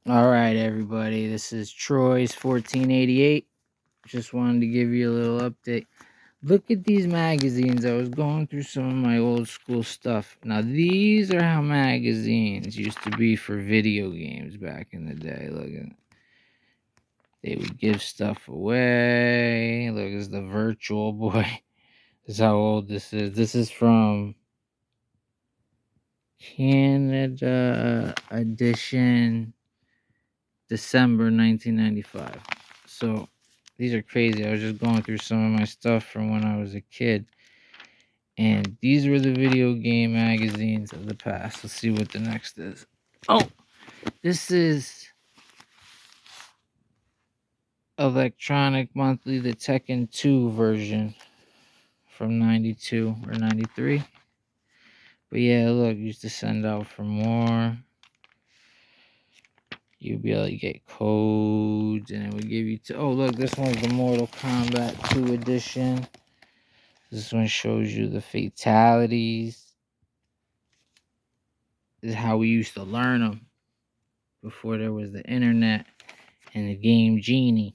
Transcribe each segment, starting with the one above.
All right, everybody. This is Troy's 1488. Just wanted to give you a little update. Look at these magazines. I was going through some of my old school stuff. Now, these are how magazines used to be for video games back in the day. Look at, they would give stuff away. Look, it's the Virtual Boy. This is how old this is. This is from Canada edition, December 1995. So these are crazy. I was just going through some of my stuff from when I was a kid. And these were the video game magazines of the past. Let's see what the next is. Oh, this is Electronic Monthly, the Tekken 2 version from 92 or 93. But yeah, look, used to send out for more. You'd be able to get codes, and it would give you. Oh, look, this one's the Mortal Kombat 2 edition. This one shows you the fatalities. This is how we used to learn them before there was the internet and the game Genie.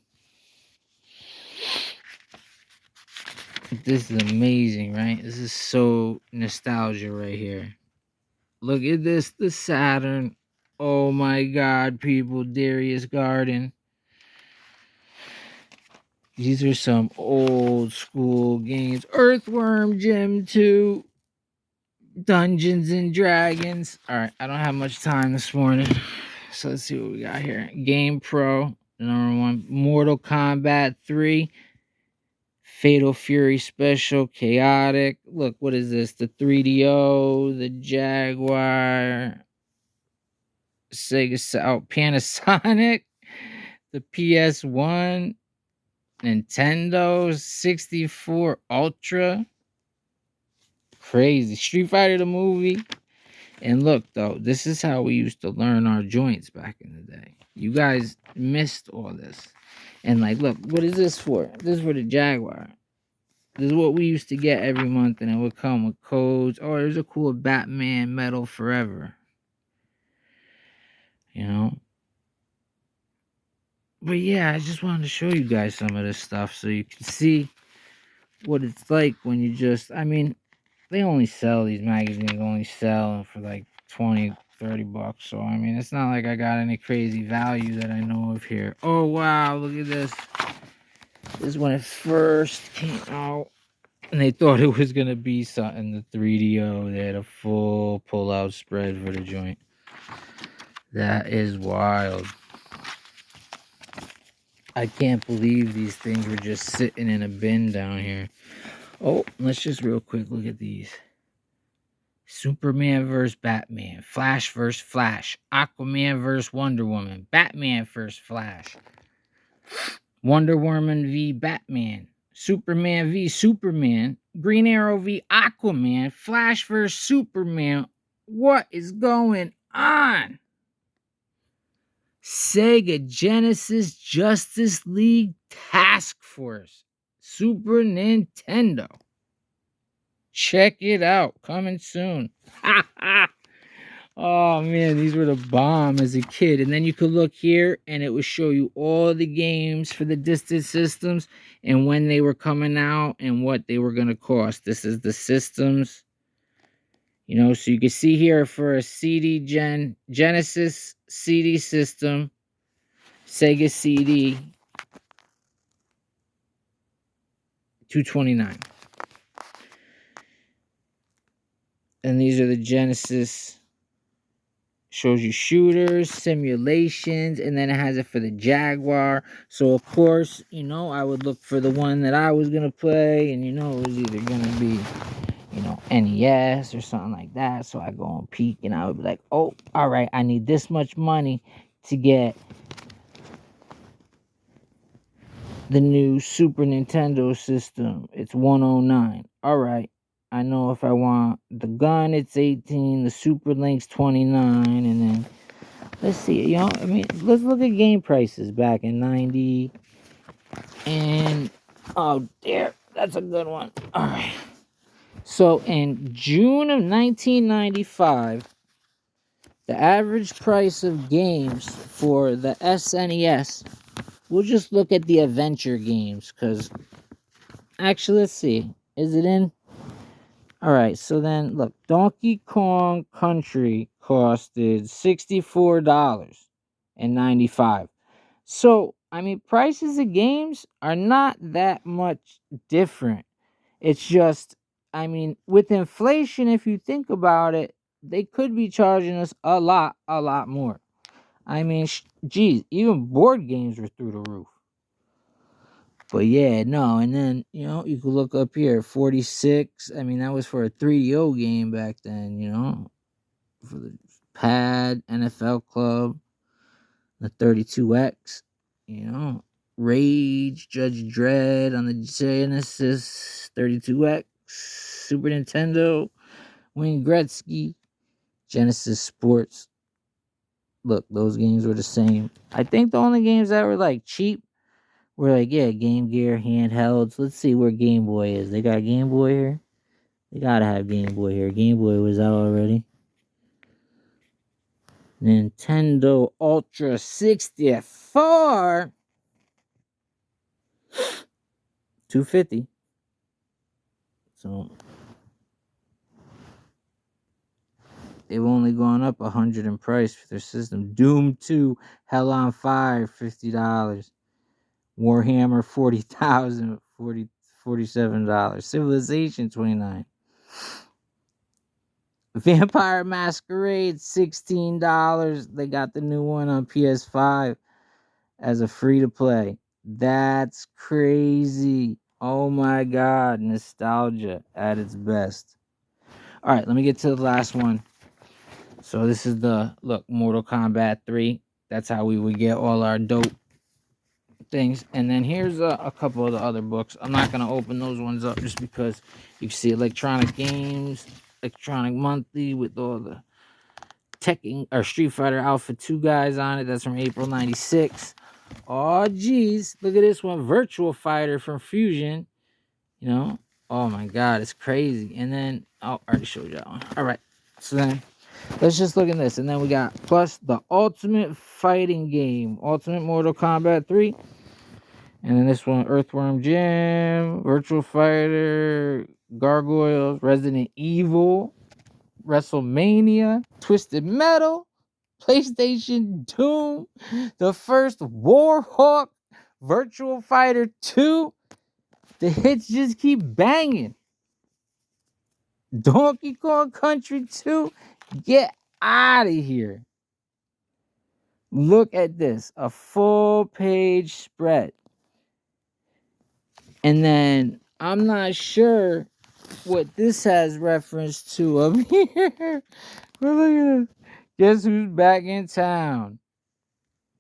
This is amazing, right? This is so nostalgia right here. Look at this, the Saturn. Oh my God, people, Darius Garden. These are some old school games. Earthworm Jim 2. Dungeons and Dragons. Alright, I don't have much time this morning. So let's see what we got here. Game Pro, number one. Mortal Kombat 3. Fatal Fury Special. Chaotic. Look, what is this? The 3DO. The Jaguar. Sega. Panasonic. The PS1. Nintendo 64 Ultra. Crazy. Street Fighter the movie. And look, though, this is how we used to learn our joints back in the day. You guys missed all this. And like, look, what is this for? This is for the Jaguar. This is what we used to get every month, and it would come with codes. Oh, there's a cool Batman Metal Forever. You know? But yeah, I just wanted to show you guys some of this stuff so you can see what it's like when you just, I mean, they only sell these magazines, only sell for like 20, 30 bucks. So, I mean, it's not like I got any crazy value that I know of here. Oh, wow, look at this. This is when it first came out. And they thought it was going to be something, the 3DO. They had a full pull-out spread for the joint. That is wild. I can't believe these things were just sitting in a bin down here. Oh, let's just real quick look at these. Superman vs. Batman. Flash vs. Flash. Aquaman vs. Wonder Woman. Batman vs. Flash. Wonder Woman v. Batman. Superman v. Superman. Green Arrow v. Aquaman. Flash vs. Superman. What is going on? Sega Genesis Justice League Task Force. Super Nintendo. Check it out. Coming soon. Oh, man. These were the bomb as a kid. And then you could look here, and it would show you all the games for the distant systems and when they were coming out and what they were going to cost. This is the systems. You know, so you can see here for a Genesis CD system, Sega CD, $229. And these are the Genesis. Shows you shooters, simulations, and then it has it for the Jaguar. So of course, you know, I would look for the one that I was gonna play, and you know, it was either gonna be, you know, NES or something like that. So I go on peek, and I would be like, oh, all right, I need this much money to get the new Super Nintendo system. It's 109. All right. I know if I want the gun, it's 18, the Super Link's 29, and then let's see, you know, I mean, let's look at game prices back in 90. And oh dear, that's a good one. All right. So in June of 1995, The average price of games for the SNES, we'll just look at the adventure games, because actually, let's see. Is it in? All right, so then look, Donkey Kong Country costed $64.95. So, I mean, prices of games are not that much different. It's just, I mean, with inflation, if you think about it, they could be charging us a lot more. I mean, geez, even board games were through the roof. But yeah, no, and then you could look up here, 46. I mean, that was for a 3DO game back then. For the pad, NFL Club, the 32X. Rage, Judge Dredd on the Genesis, 32X, Super Nintendo, Wayne Gretzky, Genesis Sports. Look, those games were the same. I think the only games that were like cheap were like, yeah, Game Gear, handhelds. Let's see where Game Boy is. They got Game Boy here? They gotta have Game Boy here. Game Boy was out already. Nintendo Ultra 64. $250. So they've only gone up 100 in price for their system. Doom 2, Hell on Fire, $50. Warhammer 40,000, $47. Civilization 29. Vampire Masquerade, $16. They got the new one on PS5 as a free to play. That's crazy. Oh my god, nostalgia at its best. All right, let me get to the last one. So this is Mortal Kombat 3. That's how we would get all our dope things. And then here's a couple of the other books. I'm not going to open those ones up just because you can see Electronic Games, Electronic Monthly with all the Tekken or Street Fighter Alpha 2 guys on it. That's from April 96. Oh, geez. Look at this one. Virtual Fighter from Fusion. Oh my god, it's crazy. And then, I already showed you that one. All right. So then, let's just look at this. And then we got plus the Ultimate Fighting Game, Ultimate Mortal Kombat 3. And then this one, Earthworm Jim, Virtual Fighter, Gargoyles, Resident Evil, WrestleMania, Twisted Metal, PlayStation Doom, the first Warhawk, Virtual Fighter 2. The hits just keep banging. Donkey Kong Country 2. Get out of here. Look at this. A full page spread. And then I'm not sure what this has reference to up here. But look at this. Guess who's back in town?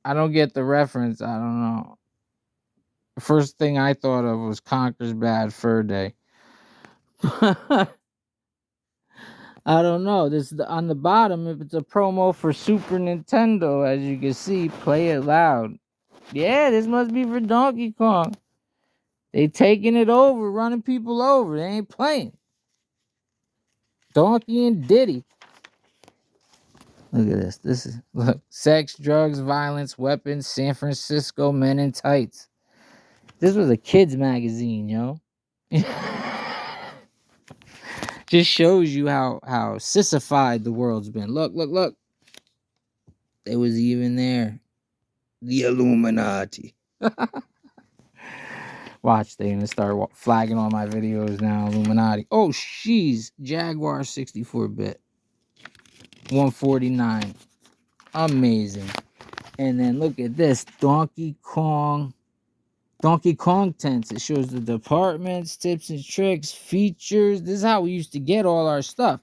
I don't get the reference. I don't know. The first thing I thought of was Conker's Bad Fur Day. I don't know. This on the bottom. If it's a promo for Super Nintendo, as you can see, play it loud. Yeah, this must be for Donkey Kong. They taking it over, running people over. They ain't playing. Donkey and Diddy. Look at this. This is sex, drugs, violence, weapons, San Francisco men in tights. This was a kids magazine, yo. Just shows you how sissified the world's been. Look. It was even there. The Illuminati. Watch, they're gonna start flagging all my videos now. Illuminati. Oh, jeez. Jaguar 64-bit. 149. Amazing. And then look at this. Donkey Kong tents. It shows the departments, tips and tricks, features. This is how we used to get all our stuff.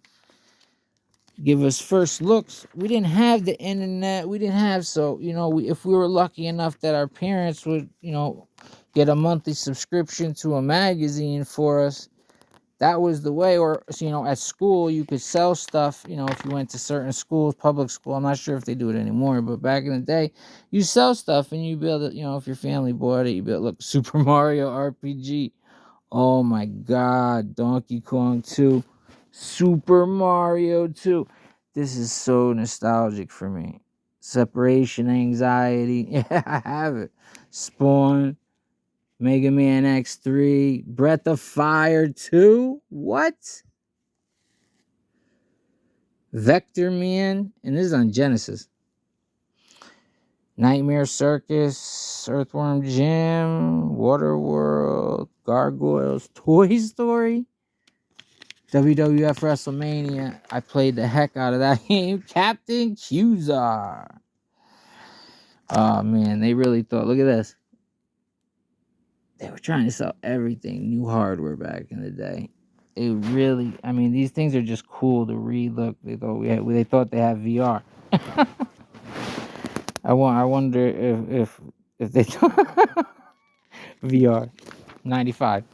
Give us first looks. We didn't have the internet. We didn't have, so, if we were lucky enough that our parents would, get a monthly subscription to a magazine for us, that was the way. Or, at school, you could sell stuff, if you went to certain schools, public school. I'm not sure if they do it anymore, but back in the day, you sell stuff and you build it, if your family bought it, you build, look, Super Mario RPG. Oh my God, Donkey Kong 2, Super Mario 2. This is so nostalgic for me. Separation anxiety. Yeah, I have it. Spawn, Mega Man X3, Breath of Fire 2. What? Vector Man, and this is on Genesis. Nightmare Circus, Earthworm Jim, Waterworld, Gargoyles, Toy Story, WWF WrestleMania. I played the heck out of that game. Captain Cusack. Oh man, they really thought. Look at this. They were trying to sell everything, new hardware back in the day. It really, I mean, these things are just cool to read. Look, they thought they had VR. I wonder if they VR 95.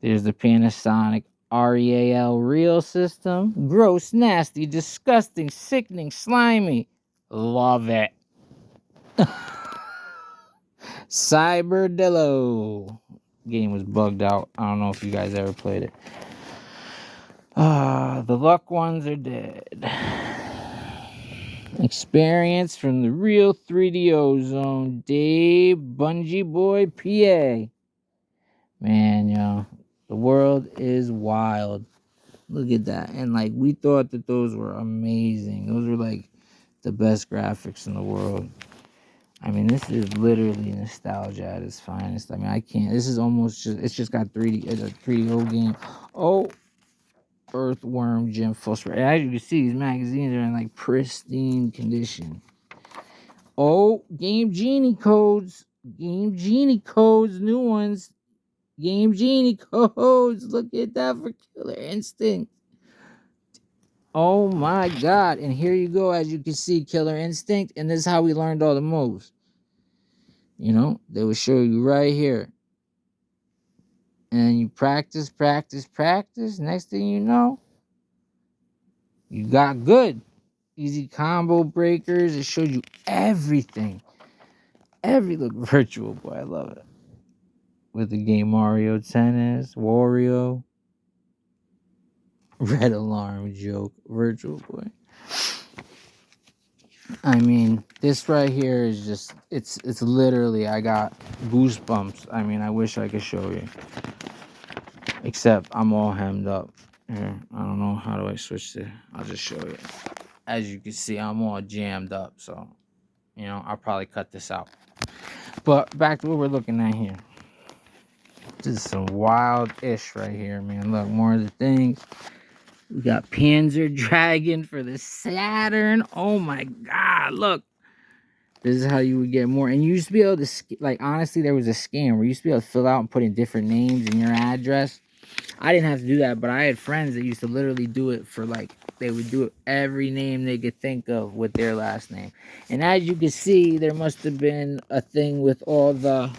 There's the Panasonic REAL Real system. Gross, nasty, disgusting, sickening, slimy. Love it. Cyberdillo. Game was bugged out. I don't know if you guys ever played it. The luck ones are dead. Experience from the real 3DO zone. Dave Bungee Boy, PA. Man, yo, the world is wild. Look at that. And like, we thought that those were amazing. Those were like the best graphics in the world. I mean, this is literally nostalgia at its finest. I mean, I can't. This is almost just. It's just got 3D. It's a 3D game. Oh, Earthworm Jim full spread. As you can see, these magazines are in like pristine condition. Oh, Game Genie codes. Game Genie codes. New ones. Game Genie codes. Look at that for Killer Instinct. Oh my God. And here you go. As you can see, Killer Instinct. And this is how we learned all the moves. You know, they will show you right here. And you practice, practice, practice. Next thing you know, you got good. Easy combo breakers. It showed you everything. Every look Virtual Boy. I love it. With the game Mario Tennis, Wario, Red Alarm joke, Virtual Boy. I mean, this right here is just, it's literally, I got goosebumps. I mean, I wish I could show you. Except I'm all hemmed up. Here, I don't know, how do I switch to, I'll just show you. As you can see, I'm all jammed up, so, you know, I'll probably cut this out. But back to what we're looking at here. This is some wild-ish right here, man. Look, more of the things. We got Panzer Dragon for the Saturn. Oh my God, look. This is how you would get more. And you used to be able to, like, honestly, there was a scam where you used to be able to fill out and put in different names and your address. I didn't have to do that, but I had friends that used to literally do it for, like, they would do it every name they could think of with their last name. And as you can see, there must have been a thing with all the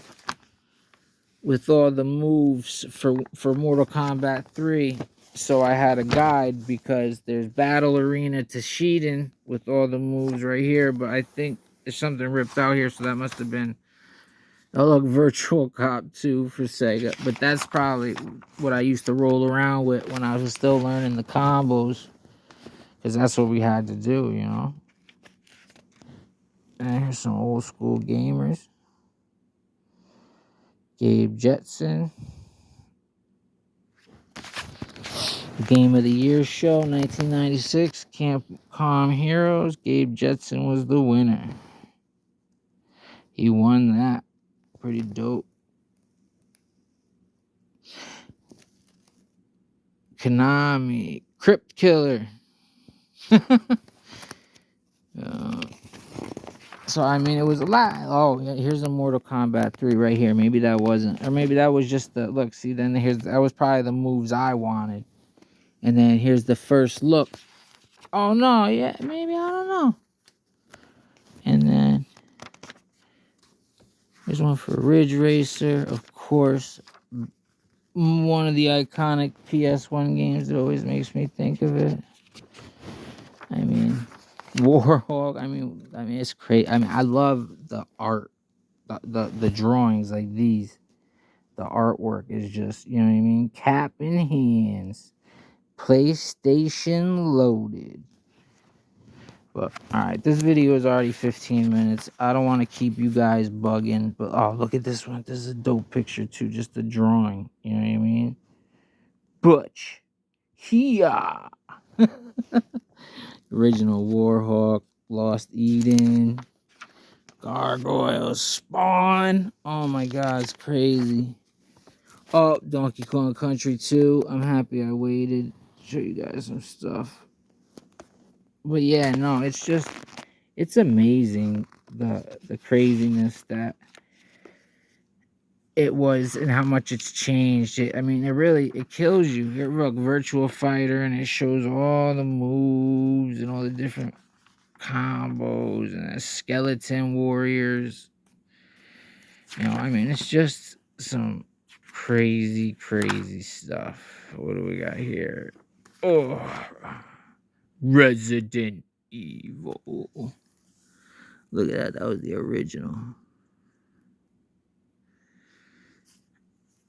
moves for Mortal Kombat 3. So I had a guide because there's Battle Arena to Shiden with all the moves right here, but I think there's something ripped out here, so that must have been, oh look, Virtual Cop 2 for Sega. But that's probably what I used to roll around with when I was still learning the combos, because that's what we had to do, you know. And here's some old school gamers. Gabe Jetson. Game of the Year show, 1996, Capcom Heroes. Gabe Jetson was the winner. He won that. Pretty dope. Konami, Crypt Killer. So, I mean, it was a lot. Oh, yeah, here's a Mortal Kombat 3 right here. Maybe that wasn't. Or maybe that was just the, look, see, then that was probably the moves I wanted. And then here's the first look. Oh, no, yeah, maybe, I don't know. And then there's one for Ridge Racer, of course. One of the iconic PS1 games that always makes me think of it. I mean, Warhawk. I mean, it's crazy. I mean, I love the art, the drawings like these. The artwork is just, you know what I mean? Cap in hands. PlayStation loaded. But alright, this video is already 15 minutes. I don't want to keep you guys bugging. But oh, look at this one. This is a dope picture too. Just a drawing. You know what I mean? Butch. Here. Original Warhawk. Lost Eden. Gargoyles. Spawn. Oh my god, it's crazy. Oh, Donkey Kong Country 2. I'm happy I waited. Show you guys some stuff. But yeah, no, it's amazing the craziness that it was and how much it's changed. I mean, it kills you. You look, Virtual Fighter, and it shows all the moves and all the different combos and skeleton warriors. You know, I mean, it's just some crazy stuff. What do we got here? Oh, Resident Evil. Look at that. That was the original.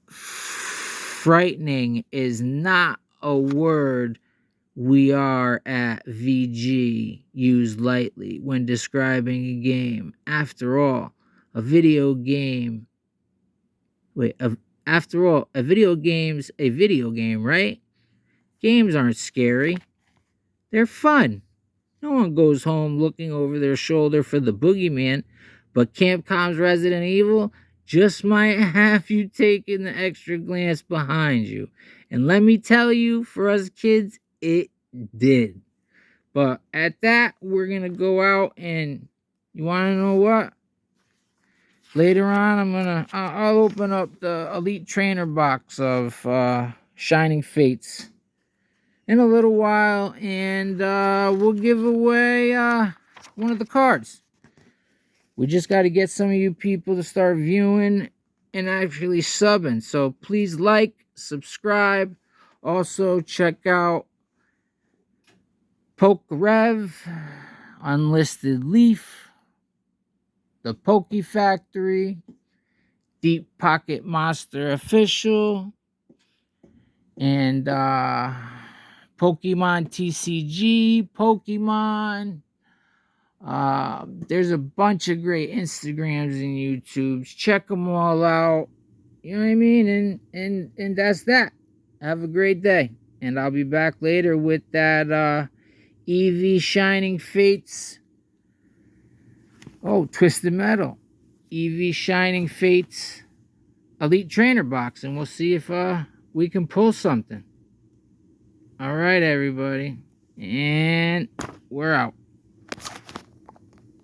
Frightening is not a word we are at VG use lightly when describing a game. After all, a video game. After all, a video game's a video game, right? Games aren't scary. They're fun. No one goes home looking over their shoulder for the boogeyman, but Capcom's Resident Evil just might have you taking the extra glance behind you. And let me tell you, for us kids, it did. But at that, we're going to go out and you want to know what? Later on, I'll open up the Elite Trainer box of Shining Fates in a little while, and we'll give away one of the cards. We just got to get some of you people to start viewing and actually subbing. So please like, subscribe. Also check out Poke Rev, Unlisted Leaf, The Poke Factory, Deep Pocket Monster Official, and Pokemon TCG, Pokemon. There's a bunch of great Instagrams and YouTubes. Check them all out. You know what I mean? And that's that. Have a great day. And I'll be back later with that EV Shining Fates. Oh, Twisted Metal. EV Shining Fates Elite Trainer box. And we'll see if we can pull something. All right, everybody. And we're out.